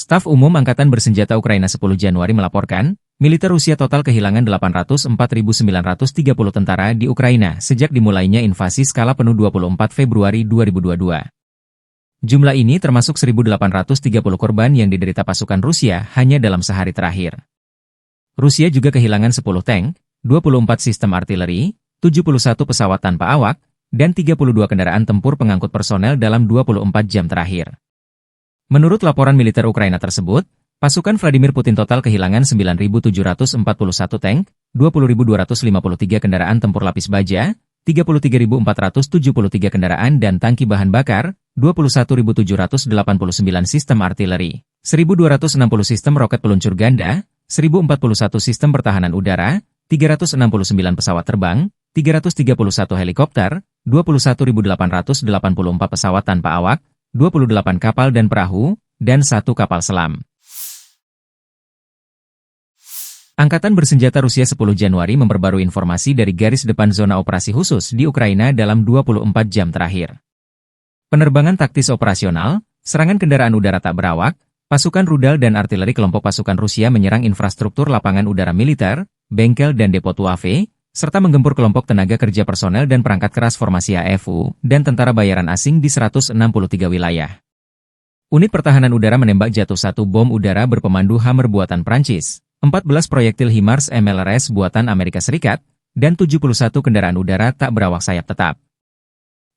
Staf Umum Angkatan Bersenjata Ukraina 10 Januari melaporkan, militer Rusia total kehilangan 804.930 tentara di Ukraina sejak dimulainya invasi skala penuh 24 Februari 2022. Jumlah ini termasuk 1.830 korban yang diderita pasukan Rusia hanya dalam sehari terakhir. Rusia juga kehilangan 10 tank, 24 sistem artileri, 71 pesawat tanpa awak, dan 32 kendaraan tempur pengangkut personel dalam 24 jam terakhir. Menurut laporan militer Ukraina tersebut, pasukan Vladimir Putin total kehilangan 9.741 tank, 20.253 kendaraan tempur lapis baja, 33.473 kendaraan dan tangki bahan bakar, 21.789 sistem artileri, 1.260 sistem roket peluncur ganda, 1.041 sistem pertahanan udara, 369 pesawat terbang, 331 helikopter, 21.884 pesawat tanpa awak, 28 kapal dan perahu, dan 1 kapal selam. Angkatan Bersenjata Rusia 10 Januari memperbarui informasi dari garis depan zona operasi khusus di Ukraina dalam 24 jam terakhir. Penerbangan taktis operasional, serangan kendaraan udara tak berawak, pasukan rudal dan artileri kelompok pasukan Rusia menyerang infrastruktur lapangan udara militer, bengkel dan depo Tuave, serta menggempur kelompok tenaga kerja personel dan perangkat keras formasi AFU dan tentara bayaran asing di 163 wilayah. Unit pertahanan udara menembak jatuh 1 bom udara berpemandu Hammer buatan Prancis, 14 proyektil HIMARS MLRS buatan Amerika Serikat, dan 71 kendaraan udara tak berawak sayap tetap.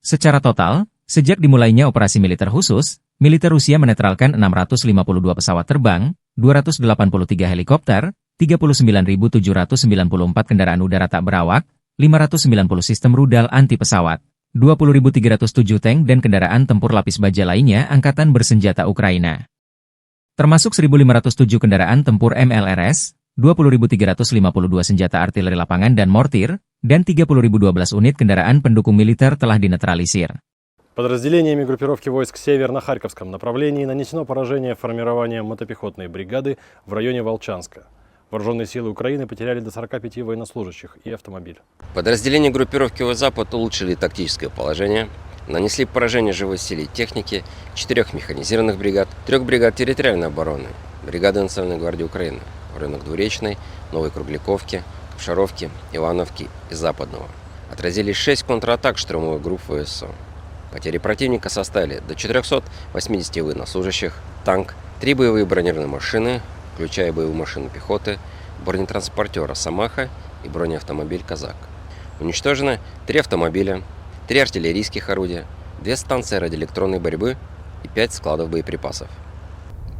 Secara total, sejak dimulainya operasi militer khusus, militer Rusia menetralkan 652 pesawat terbang, 283 helikopter, 39.794 kendaraan udara tak berawak, 590 sistem rudal anti pesawat, 20.307 tank dan kendaraan tempur lapis baja lainnya Angkatan Bersenjata Ukraina. Termasuk 1.507 kendaraan tempur MLRS, 20.352 senjata artileri lapangan dan mortir, dan 30.012 unit kendaraan pendukung militer telah dinetralisir. Подразделениями группировки войск «Север» на Харьковском направлении нанесено поражение формированием мотопехотной бригады в районе Волчанска. Вооруженные силы Украины потеряли до 45 военнослужащих и автомобиль. Подразделения группировки «Запад» улучшили тактическое положение, нанесли поражение живой силе и техники 4 механизированных бригад, 3 бригад территориальной обороны, бригады Национальной гвардии Украины в районах Двуречной, Новой Кругляковки, Шаровки, Ивановки и Западного. Отразили 6 контратак штурмовых групп ВСУ. Потери противника составили до 480 военнослужащих, танк, 3 боевые бронированные машины, включая боевую машину пехоты, бронетранспортера «Самаха» и бронеавтомобиль «Казак». Уничтожено 3 автомобиля, 3 артиллерийских орудия, 2 станции радиоэлектронной борьбы и 5 складов боеприпасов.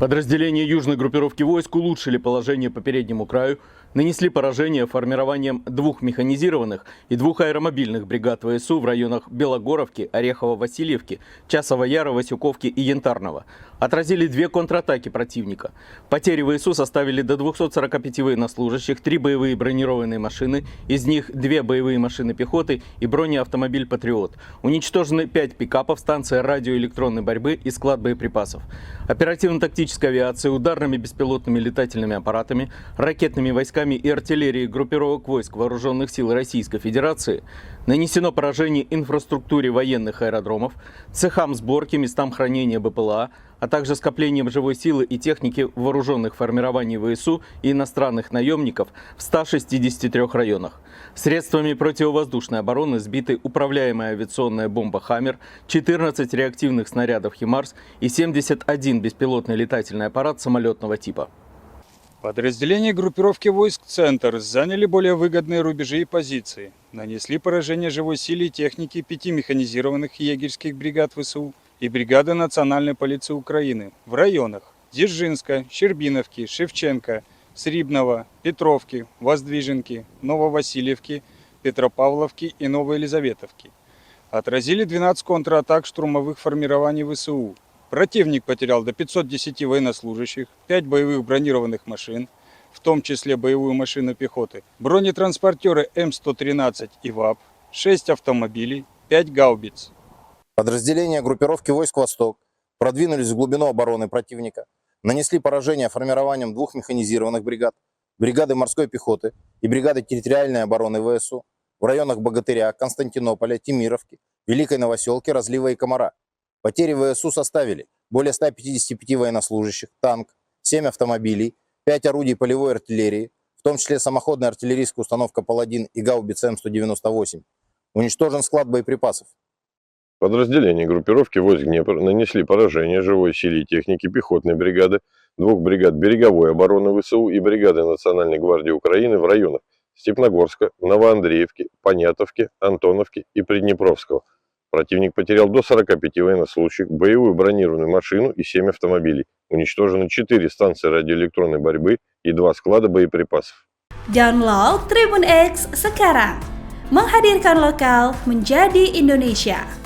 Подразделения южной группировки войск улучшили положение по переднему краю, нанесли поражение формированием 2 механизированных и 2 аэромобильных бригад ВСУ в районах Белогоровки, Орехово-Васильевки, Часова Яра, Васюковки и Янтарного. Отразили 2 контратаки противника. Потери ВСУ составили до 245 военнослужащих, 3 боевые бронированные машины, из них 2 боевые машины пехоты и бронеавтомобиль «Патриот». Уничтожены 5 пикапов, станция радиоэлектронной борьбы и склад боеприпасов. Оперативно-тактическая авиация, ударными беспилотными летательными аппаратами, ракетными войсками и артиллерией группировок войск Вооруженных сил Российской Федерации нанесено поражение инфраструктуре военных аэродромов, цехам сборки, местам хранения БПЛА, а также скоплениям живой силы и техники вооруженных формирований ВСУ и иностранных наемников в 163 районах. Средствами противовоздушной обороны сбиты управляемая авиационная бомба «Хаммер», 14 реактивных снарядов «Химарс» и 71 беспилотный летательный аппарат самолетного типа. Подразделения группировки войск «Центр» заняли более выгодные рубежи и позиции, нанесли поражение живой силе и технике 5 механизированных егерских бригад ВСУ и бригады Национальной полиции Украины в районах Дзержинска, Щербиновки, Шевченко, Срибного, Петровки, Воздвиженки, Нововасильевки, Петропавловки и Новоелизаветовки. Отразили 12 контратак штурмовых формирований ВСУ. Противник потерял до 510 военнослужащих, 5 боевых бронированных машин, в том числе боевую машину пехоты, бронетранспортеры М113 и ВАП, 6 автомобилей, 5 гаубиц. Подразделения группировки войск «Восток» продвинулись в глубину обороны противника, нанесли поражение формированием 2 механизированных бригад, бригады морской пехоты и бригады территориальной обороны ВСУ в районах Богатыря, Константинополя, Темировки, Великой Новоселки, Разлива и Комара. Потери ВСУ составили более 155 военнослужащих, танк, 7 автомобилей, 5 орудий полевой артиллерии, в том числе самоходная артиллерийская установка «Паладин» и гаубица М198. Уничтожен склад боеприпасов. Подразделения группировки войск Днепр нанесли поражение живой силе и технике пехотной бригады, 2 бригад береговой обороны ВСУ и бригады Национальной гвардии Украины в районах Степногорска, Новоандреевки, Понятовки, Антоновки и Приднепровского. Противник потерял до 45 военнослужащих, боевую бронированную машину и 7 автомобилей. Уничтожены 4 станции радиоэлектронной борьбы и 2 склада боеприпасов. Download Tribun X sekarang, menghadirkan lokal menjadi Indonesia.